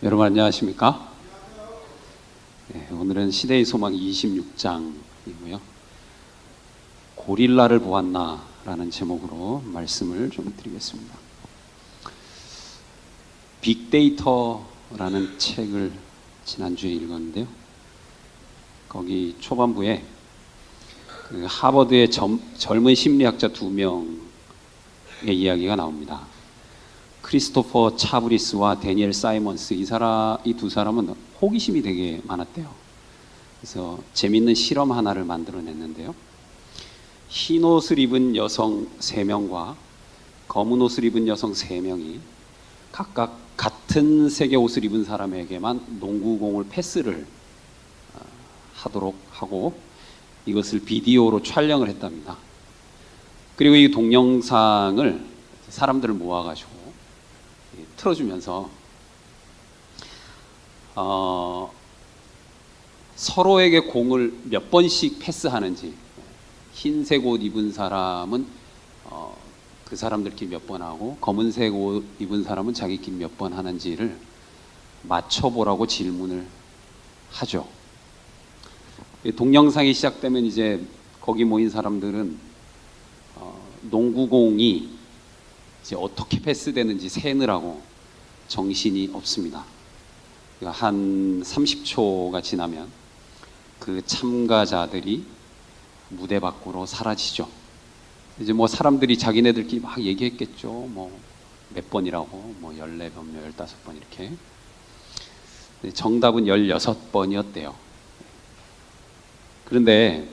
여러분 안녕하십니까? 네, 오늘은 시대의 소망 26장이고요. 고릴라를 보았나 라는 제목으로 말씀을 좀 드리겠습니다. 빅데이터라는 책을 지난주에 읽었는데요. 거기 초반부에 그 하버드의 젊은 심리학자 두 명의 이야기가 나옵니다. 크리스토퍼 차브리스와 데니엘 사이먼스, 이 두 사람은 호기심이 되게 많았대요. 그래서 재밌는 실험 하나를 만들어냈는데요. 흰 옷을 입은 여성 3명과 검은 옷을 입은 여성 3명이 각각 같은 색의 옷을 입은 사람에게만 농구공을 패스를 하도록 하고 이것을 비디오로 촬영을 했답니다. 그리고 이 동영상을 사람들을 모아가지고 틀어주면서 서로에게 공을 몇 번씩 패스하는지, 흰색 옷 입은 사람은 그 사람들끼리 몇 번 하고 검은색 옷 입은 사람은 자기끼리 몇 번 하는지를 맞춰보라고 질문을 하죠. 동영상이 시작되면 이제 거기 모인 사람들은 농구공이 이제 어떻게 패스되는지 세느라고 정신이 없습니다. 한 30초가 지나면 그 참가자들이 무대 밖으로 사라지죠. 이제 뭐 사람들이 자기네들끼리 막 얘기했겠죠. 뭐 몇 번이라고, 뭐 14번, 15번 이렇게. 정답은 16번이었대요. 그런데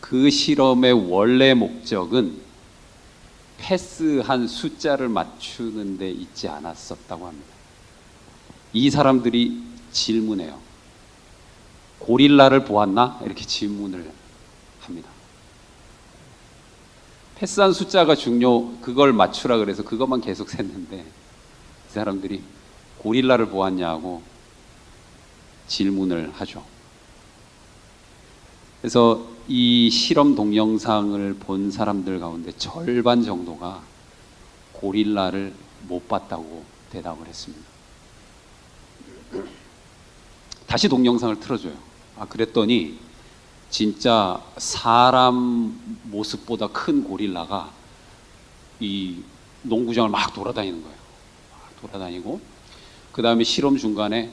그 실험의 원래 목적은 패스한 숫자를 맞추는 데 있지 않았었다고 합니다. 이 사람들이 질문해요. 고릴라를 보았나? 이렇게 질문을 합니다. 패스한 숫자가 그걸 맞추라 그래서 그것만 계속 셌는데 이 사람들이 고릴라를 보았냐고 질문을 하죠. 그래서 이 실험 동영상을 본 사람들 가운데 절반 정도가 고릴라를 못 봤다고 대답을 했습니다. 다시 동영상을 틀어줘요. 그랬더니 진짜 사람 모습보다 큰 고릴라가 이 농구장을 막 돌아다니는 거예요. 막 돌아다니고 그 다음에 실험 중간에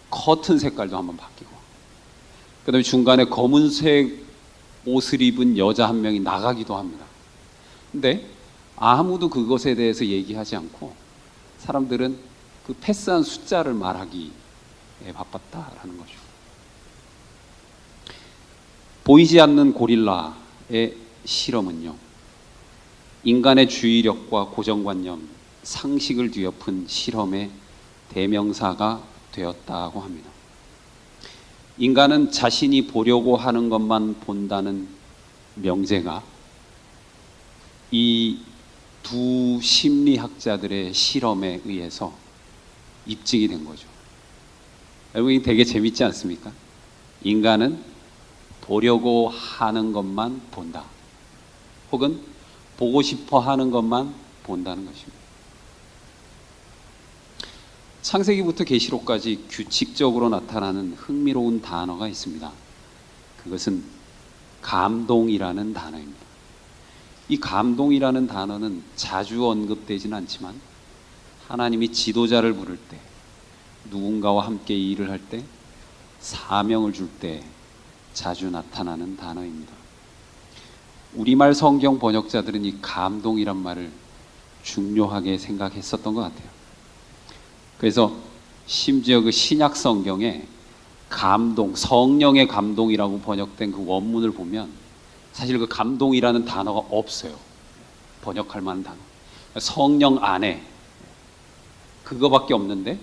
커튼 색깔도 한번 바뀌고 그 다음에 중간에 검은색 옷을 입은 여자 한 명이 나가기도 합니다. 근데 아무도 그것에 대해서 얘기하지 않고 사람들은 그 패스한 숫자를 말하기에 바빴다라는 거죠. 보이지 않는 고릴라의 실험은요, 인간의 주의력과 고정관념, 상식을 뒤엎은 실험의 대명사가 되었다고 합니다. 인간은 자신이 보려고 하는 것만 본다는 명제가 이 두 심리학자들의 실험에 의해서 입증이 된 거죠. 여러분, 이게 되게 재밌지 않습니까? 인간은 보려고 하는 것만 본다. 혹은 보고 싶어 하는 것만 본다는 것입니다. 창세기부터 계시록까지 규칙적으로 나타나는 흥미로운 단어가 있습니다. 그것은 감동이라는 단어입니다. 이 감동이라는 단어는 자주 언급되지는 않지만 하나님이 지도자를 부를 때, 누군가와 함께 일을 할 때, 사명을 줄 때 자주 나타나는 단어입니다. 우리말 성경 번역자들은 이 감동이란 말을 중요하게 생각했었던 것 같아요. 그래서 심지어 그 신약 성경에 감동, 성령의 감동이라고 번역된 그 원문을 보면 사실 그 감동이라는 단어가 없어요. 번역할 만한 단어. 성령 안에 그거밖에 없는데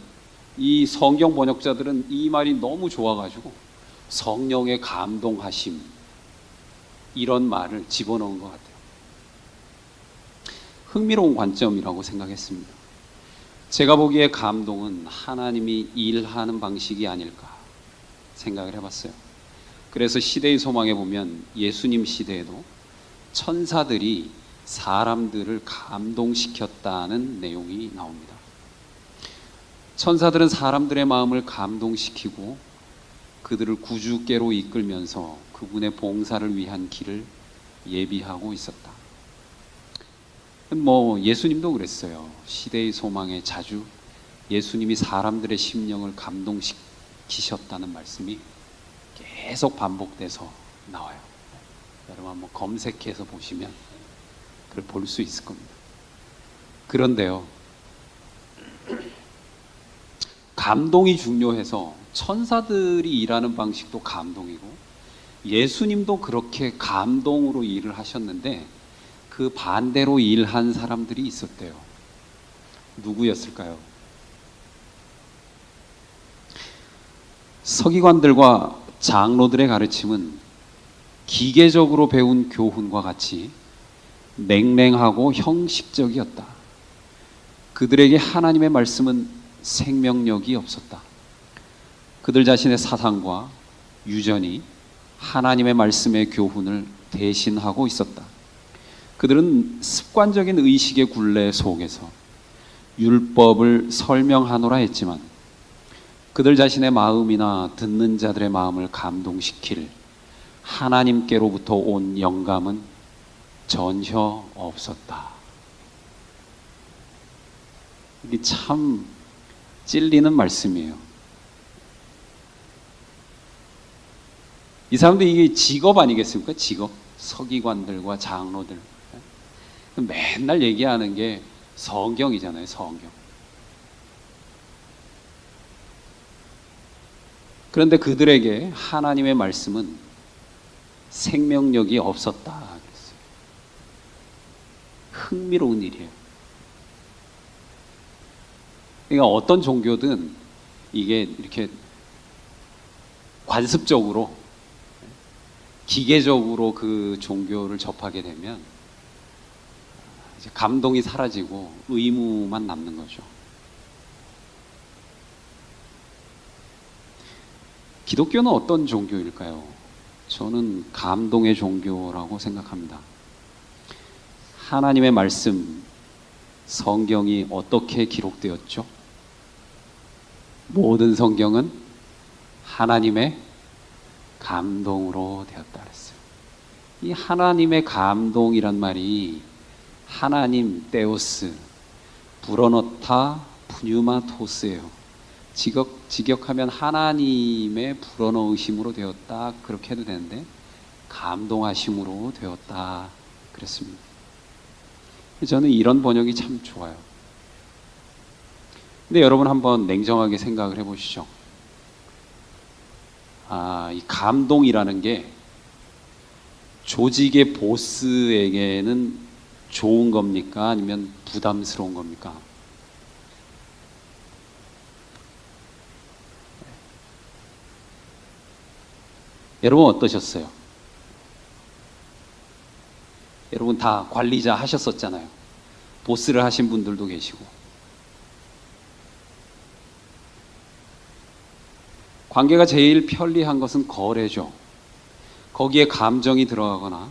이 성경 번역자들은 이 말이 너무 좋아가지고 성령의 감동하심 이런 말을 집어넣은 것 같아요. 흥미로운 관점이라고 생각했습니다. 제가 보기에 감동은 하나님이 일하는 방식이 아닐까 생각을 해봤어요. 그래서 시대의 소망에 보면 예수님 시대에도 천사들이 사람들을 감동시켰다는 내용이 나옵니다. 천사들은 사람들의 마음을 감동시키고 그들을 구주께로 이끌면서 그분의 봉사를 위한 길을 예비하고 있었다. 예수님도 그랬어요. 시대의 소망에 자주 예수님이 사람들의 심령을 감동시키셨다는 말씀이 계속 반복돼서 나와요. 여러분 한번 검색해서 보시면 그걸 볼 수 있을 겁니다. 그런데요, 감동이 중요해서 천사들이 일하는 방식도 감동이고 예수님도 그렇게 감동으로 일을 하셨는데 그 반대로 일한 사람들이 있었대요. 누구였을까요? 서기관들과 장로들의 가르침은 기계적으로 배운 교훈과 같이 냉랭하고 형식적이었다. 그들에게 하나님의 말씀은 생명력이 없었다. 그들 자신의 사상과 유전이 하나님의 말씀의 교훈을 대신하고 있었다. 그들은 습관적인 의식의 굴레 속에서 율법을 설명하노라 했지만 그들 자신의 마음이나 듣는 자들의 마음을 감동시킬 하나님께로부터 온 영감은 전혀 없었다. 이게 참 찔리는 말씀이에요. 이 사람들 이게 직업 아니겠습니까? 직업. 서기관들과 장로들. 맨날 얘기하는 게 성경이잖아요. 성경. 그런데 그들에게 하나님의 말씀은 생명력이 없었다 그랬어요. 흥미로운 일이에요. 그러니까 어떤 종교든 이게 이렇게 관습적으로 기계적으로 그 종교를 접하게 되면 이제 감동이 사라지고 의무만 남는 거죠. 기독교는 어떤 종교일까요? 저는 감동의 종교라고 생각합니다. 하나님의 말씀, 성경이 어떻게 기록되었죠? 모든 성경은 하나님의 감동으로 되었다 그랬어요. 이 하나님의 감동이란 말이 하나님 데오스 불어넣다 푸뉴마토스예요. 직역하면 하나님의 불어넣으심으로 되었다 그렇게 해도 되는데 감동하심으로 되었다 그랬습니다. 저는 이런 번역이 참 좋아요. 근데 여러분 한번 냉정하게 생각을 해보시죠. 이 감동이라는 게 조직의 보스에게는 좋은 겁니까? 아니면 부담스러운 겁니까? 여러분 어떠셨어요? 여러분 다 관리자 하셨었잖아요. 보스를 하신 분들도 계시고. 관계가 제일 편리한 것은 거래죠. 거기에 감정이 들어가거나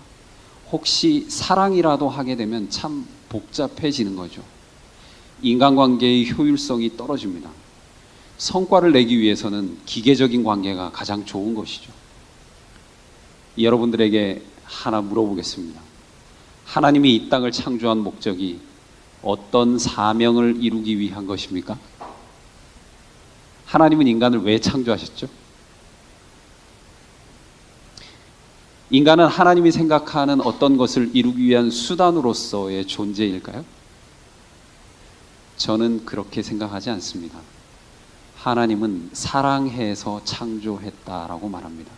혹시 사랑이라도 하게 되면 참 복잡해지는 거죠. 인간관계의 효율성이 떨어집니다. 성과를 내기 위해서는 기계적인 관계가 가장 좋은 것이죠. 여러분들에게 하나 물어보겠습니다. 하나님이 이 땅을 창조한 목적이 어떤 사명을 이루기 위한 것입니까? 하나님은 인간을 왜 창조하셨죠? 인간은 하나님이 생각하는 어떤 것을 이루기 위한 수단으로서의 존재일까요? 저는 그렇게 생각하지 않습니다. 하나님은 사랑해서 창조했다라고 말합니다.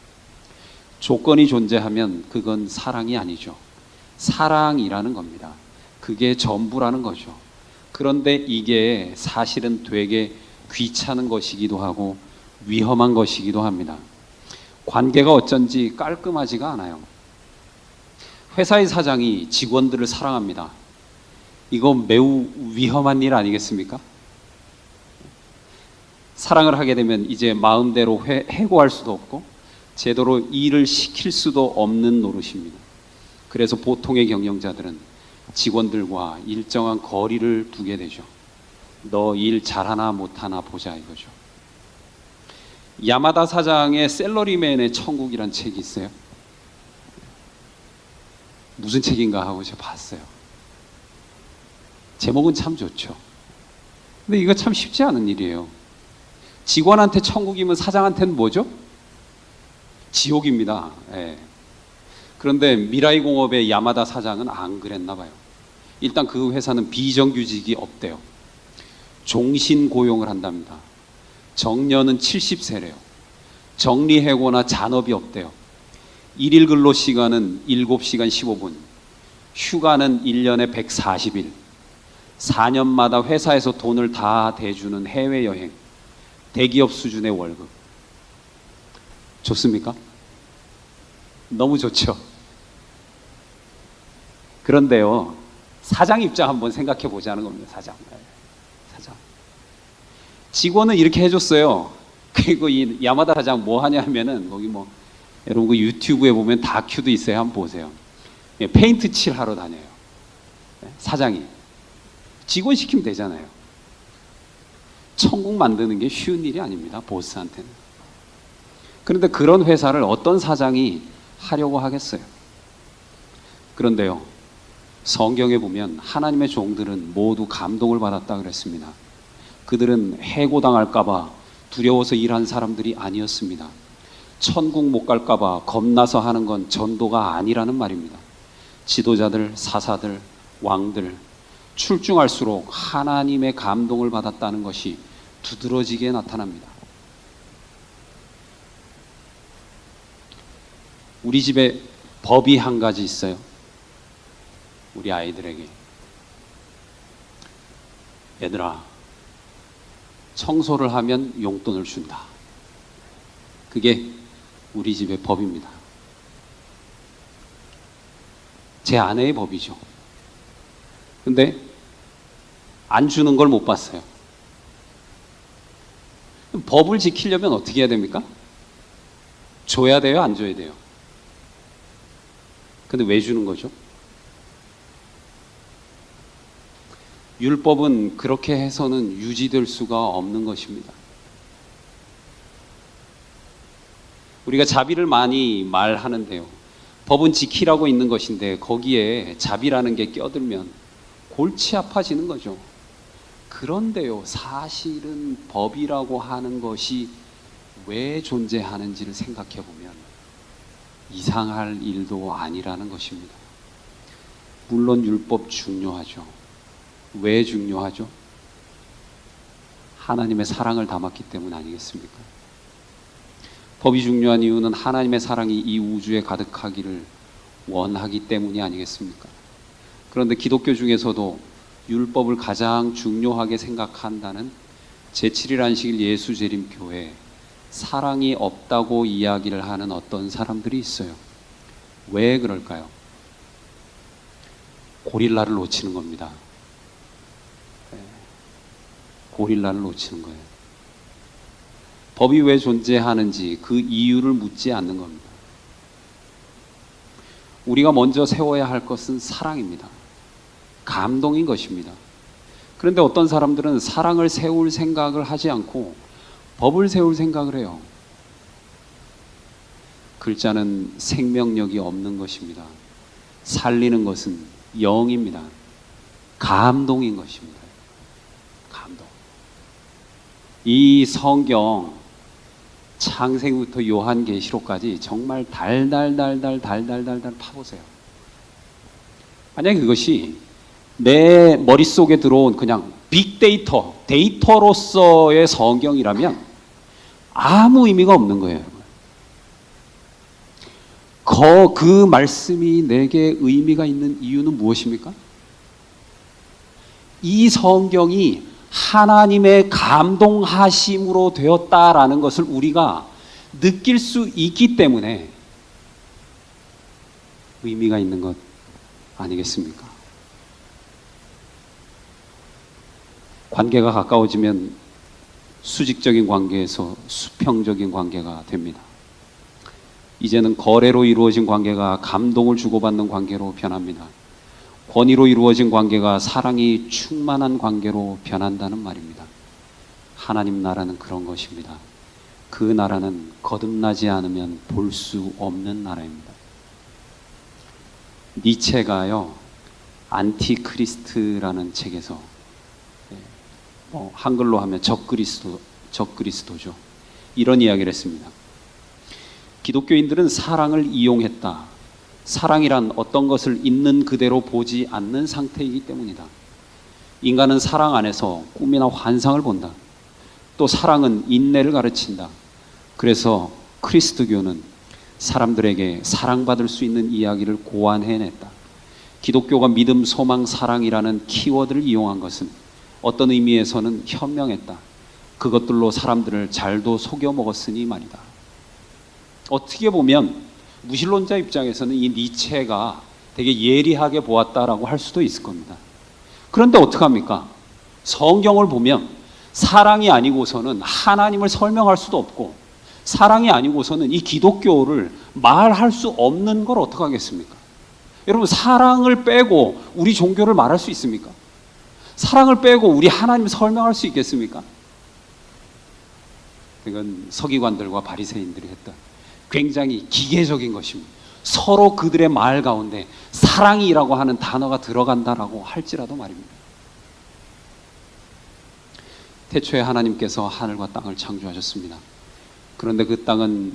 조건이 존재하면 그건 사랑이 아니죠. 사랑이라는 겁니다. 그게 전부라는 거죠. 그런데 이게 사실은 되게 귀찮은 것이기도 하고 위험한 것이기도 합니다. 관계가 어쩐지 깔끔하지가 않아요. 회사의 사장이 직원들을 사랑합니다. 이거 매우 위험한 일 아니겠습니까? 사랑을 하게 되면 이제 마음대로 해고할 수도 없고 제대로 일을 시킬 수도 없는 노릇입니다. 그래서 보통의 경영자들은 직원들과 일정한 거리를 두게 되죠. 너 일 잘하나 못하나 보자 이거죠. 야마다 사장의 셀러리맨의 천국이란 책이 있어요. 무슨 책인가 하고 제가 봤어요. 제목은 참 좋죠. 근데 이거 참 쉽지 않은 일이에요. 직원한테 천국이면 사장한테는 뭐죠? 지옥입니다. 예. 그런데 미라이 공업의 야마다 사장은 안 그랬나 봐요. 일단 그 회사는 비정규직이 없대요. 종신 고용을 한답니다. 정년은 70세래요. 정리해고나 잔업이 없대요. 일일 근로 시간은 7시간 15분. 휴가는 1년에 140일. 4년마다 회사에서 돈을 다 대주는 해외여행. 대기업 수준의 월급. 좋습니까? 너무 좋죠. 그런데요, 사장 입장 한번 생각해 보자는 겁니다. 사장. 직원은 이렇게 해줬어요. 그리고 이 야마다 사장 뭐 하냐면은 거기 뭐 여러분 그 유튜브에 보면 다큐도 있어요. 한번 보세요. 페인트 칠하러 다녀요. 사장이 직원 시키면 되잖아요. 천국 만드는 게 쉬운 일이 아닙니다. 보스한테는. 그런데 그런 회사를 어떤 사장이 하려고 하겠어요. 그런데요, 성경에 보면 하나님의 종들은 모두 감동을 받았다 그랬습니다. 그들은 해고당할까봐 두려워서 일한 사람들이 아니었습니다. 천국 못 갈까봐 겁나서 하는 건 전도가 아니라는 말입니다. 지도자들, 사사들, 왕들 출중할수록 하나님의 감동을 받았다는 것이 두드러지게 나타납니다. 우리 집에 법이 한 가지 있어요. 우리 아이들에게. 얘들아, 청소를 하면 용돈을 준다. 그게 우리 집의 법입니다. 제 아내의 법이죠. 근데 안 주는 걸 못 봤어요. 법을 지키려면 어떻게 해야 됩니까? 줘야 돼요? 안 줘야 돼요? 근데 왜 주는 거죠? 율법은 그렇게 해서는 유지될 수가 없는 것입니다. 우리가 자비를 많이 말하는데요. 법은 지키라고 있는 것인데 거기에 자비라는 게 껴들면 골치 아파지는 거죠. 그런데요, 사실은 법이라고 하는 것이 왜 존재하는지를 생각해 보면 이상할 일도 아니라는 것입니다. 물론 율법 중요하죠. 왜 중요하죠? 하나님의 사랑을 담았기 때문 아니겠습니까? 법이 중요한 이유는 하나님의 사랑이 이 우주에 가득하기를 원하기 때문이 아니겠습니까? 그런데 기독교 중에서도 율법을 가장 중요하게 생각한다는 제7일 안식일 예수재림교회에 사랑이 없다고 이야기를 하는 어떤 사람들이 있어요. 왜 그럴까요? 고릴라를 놓치는 겁니다. 고릴라를 놓치는 거예요. 법이 왜 존재하는지 그 이유를 묻지 않는 겁니다. 우리가 먼저 세워야 할 것은 사랑입니다. 감동인 것입니다. 그런데 어떤 사람들은 사랑을 세울 생각을 하지 않고 법을 세울 생각을 해요. 글자는 생명력이 없는 것입니다. 살리는 것은 영입니다. 감동인 것입니다. 감동. 이 성경 창세기부터 요한계시록까지 정말 달달달달 파보세요. 만약에 그것이 내 머릿속에 들어온 그냥 빅데이터, 데이터로서의 성경이라면 아무 의미가 없는 거예요. 그 말씀이 내게 의미가 있는 이유는 무엇입니까? 이 성경이 하나님의 감동하심으로 되었다라는 것을 우리가 느낄 수 있기 때문에 의미가 있는 것 아니겠습니까? 관계가 가까워지면 수직적인 관계에서 수평적인 관계가 됩니다. 이제는 거래로 이루어진 관계가 감동을 주고받는 관계로 변합니다. 권위로 이루어진 관계가 사랑이 충만한 관계로 변한다는 말입니다. 하나님 나라는 그런 것입니다. 그 나라는 거듭나지 않으면 볼 수 없는 나라입니다. 니체가요, 안티크리스트라는 책에서 한글로 하면 적그리스도죠. 이런 이야기를 했습니다. 기독교인들은 사랑을 이용했다. 사랑이란 어떤 것을 있는 그대로 보지 않는 상태이기 때문이다. 인간은 사랑 안에서 꿈이나 환상을 본다. 또 사랑은 인내를 가르친다. 그래서 그리스도교는 사람들에게 사랑받을 수 있는 이야기를 고안해냈다. 기독교가 믿음, 소망, 사랑이라는 키워드를 이용한 것은 어떤 의미에서는 현명했다. 그것들로 사람들을 잘도 속여 먹었으니 말이다. 어떻게 보면 무신론자 입장에서는 이 니체가 되게 예리하게 보았다라고 할 수도 있을 겁니다. 그런데 어떡합니까? 성경을 보면 사랑이 아니고서는 하나님을 설명할 수도 없고, 사랑이 아니고서는 이 기독교를 말할 수 없는 걸 어떡하겠습니까? 여러분, 사랑을 빼고 우리 종교를 말할 수 있습니까? 사랑을 빼고 우리 하나님을 설명할 수 있겠습니까? 이건 서기관들과 바리새인들이 했던 굉장히 기계적인 것입니다. 서로 그들의 말 가운데 사랑이라고 하는 단어가 들어간다라고 할지라도 말입니다. 태초에 하나님께서 하늘과 땅을 창조하셨습니다. 그런데 그 땅은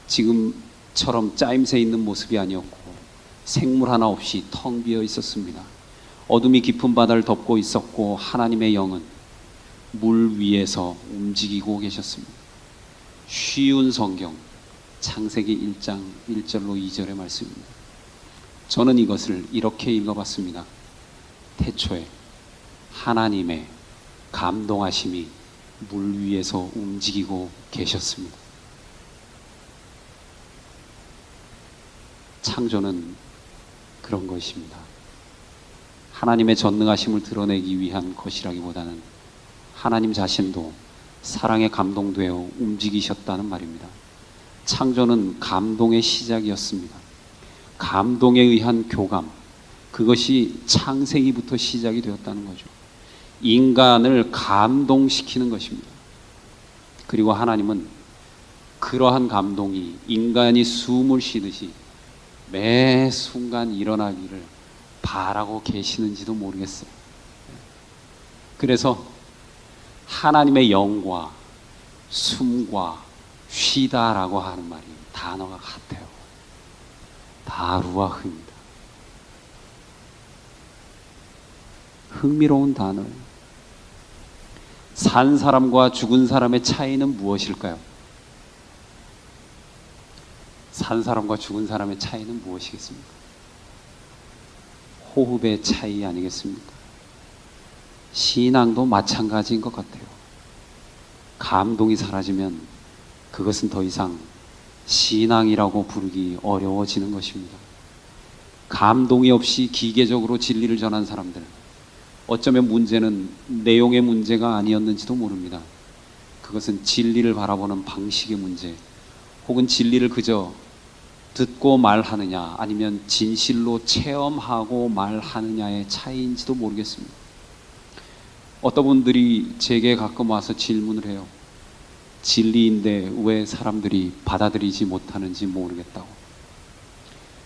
지금처럼 짜임새 있는 모습이 아니었고 생물 하나 없이 텅 비어 있었습니다. 어둠이 깊은 바다를 덮고 있었고 하나님의 영은 물 위에서 움직이고 계셨습니다. 쉬운 성경 창세기 1장 1절로 2절의 말씀입니다. 저는 이것을 이렇게 읽어봤습니다. 태초에 하나님의 감동하심이 물 위에서 움직이고 계셨습니다. 창조는 그런 것입니다. 하나님의 전능하심을 드러내기 위한 것이라기보다는 하나님 자신도 사랑에 감동되어 움직이셨다는 말입니다. 창조는 감동의 시작이었습니다. 감동에 의한 교감, 그것이 창세기부터 시작이 되었다는 거죠. 인간을 감동시키는 것입니다. 그리고 하나님은 그러한 감동이 인간이 숨을 쉬듯이 매 순간 일어나기를 바라고 계시는지도 모르겠어요. 그래서 하나님의 영과 숨과 쉬다라고 하는 말이 단어가 같아요. 다 루아흐입니다. 흥미로운 단어예요. 산 사람과 죽은 사람의 차이는 무엇일까요? 산 사람과 죽은 사람의 차이는 무엇이겠습니까? 호흡의 차이 아니겠습니까? 신앙도 마찬가지인 것 같아요. 감동이 사라지면 그것은 더 이상 신앙이라고 부르기 어려워지는 것입니다. 감동이 없이 기계적으로 진리를 전한 사람들, 어쩌면 문제는 내용의 문제가 아니었는지도 모릅니다. 그것은 진리를 바라보는 방식의 문제, 혹은 진리를 그저 듣고 말하느냐 아니면 진실로 체험하고 말하느냐의 차이인지도 모르겠습니다. 어떤 분들이 제게 가끔 와서 질문을 해요. 진리인데 왜 사람들이 받아들이지 못하는지 모르겠다고.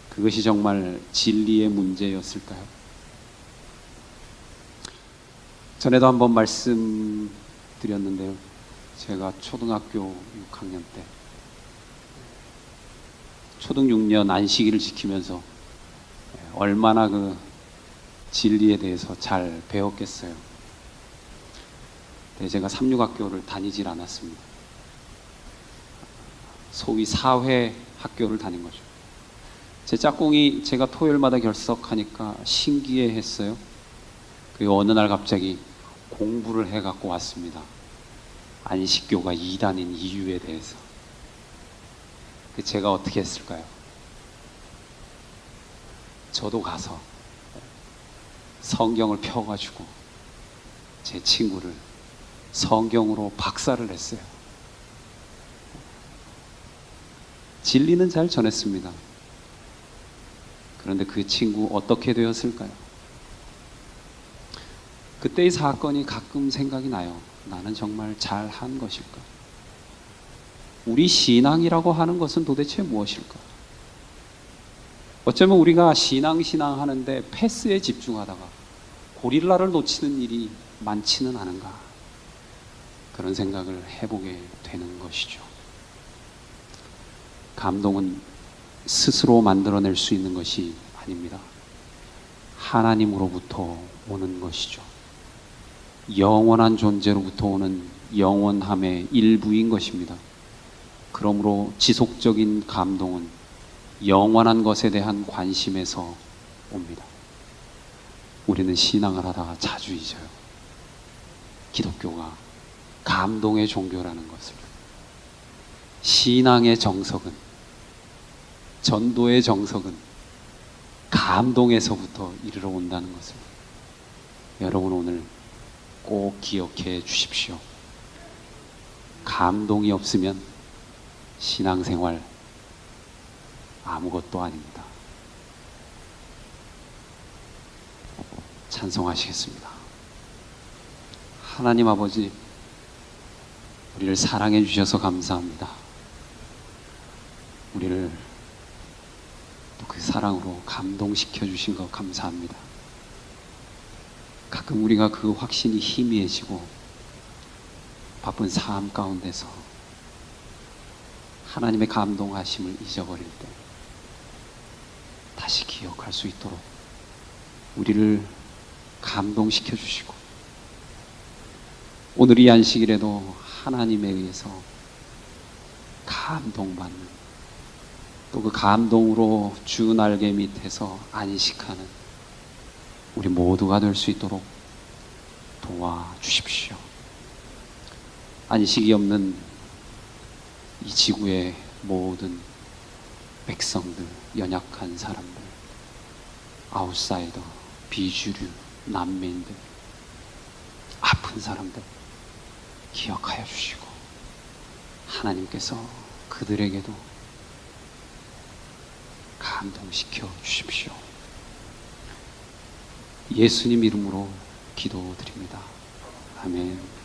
그것이 정말 진리의 문제였을까요? 전에도 한번 말씀드렸는데요. 제가 초등학교 6학년 때 초등 6년 안식일을 지키면서 얼마나 그 진리에 대해서 잘 배웠겠어요. 제가 삼육학교를 다니질 않았습니다. 소위 사회 학교를 다닌 거죠. 제 짝꿍이 제가 토요일마다 결석하니까 신기해했어요. 그리고 어느 날 갑자기 공부를 해갖고 왔습니다. 안식교가 이단인 이유에 대해서. 제가 어떻게 했을까요? 저도 가서 성경을 펴가지고 제 친구를 성경으로 박살을 냈어요. 진리는 잘 전했습니다. 그런데 그 친구 어떻게 되었을까요? 그때의 사건이 가끔 생각이 나요. 나는 정말 잘한 것일까? 우리 신앙이라고 하는 것은 도대체 무엇일까? 어쩌면 우리가 신앙 하는데 패스에 집중하다가 고릴라를 놓치는 일이 많지는 않은가? 그런 생각을 해보게 되는 것이죠. 감동은 스스로 만들어낼 수 있는 것이 아닙니다. 하나님으로부터 오는 것이죠. 영원한 존재로부터 오는 영원함의 일부인 것입니다. 그러므로 지속적인 감동은 영원한 것에 대한 관심에서 옵니다. 우리는 신앙을 하다가 자주 잊어요. 기독교가 감동의 종교라는 것을. 신앙의 정석은, 전도의 정석은 감동에서부터 이르러 온다는 것을 여러분 오늘 꼭 기억해 주십시오. 감동이 없으면 신앙생활 아무것도 아닙니다. 찬송하시겠습니다. 하나님 아버지, 우리를 사랑해 주셔서 감사합니다. 우리를 또 그 사랑으로 감동시켜 주신 것 감사합니다. 가끔 우리가 그 확신이 희미해지고 바쁜 삶 가운데서 하나님의 감동하심을 잊어버릴 때 다시 기억할 수 있도록 우리를 감동시켜 주시고, 오늘 이 안식일에도 하나님에 의해서 감동받는, 또 그 감동으로 주 날개 밑에서 안식하는 우리 모두가 될 수 있도록 도와주십시오. 안식이 없는 이 지구의 모든 백성들, 연약한 사람들, 아웃사이더, 비주류, 난민들, 아픈 사람들 기억하여 주시고, 하나님께서 그들에게도 감동시켜 주십시오. 예수님 이름으로 기도드립니다. 아멘.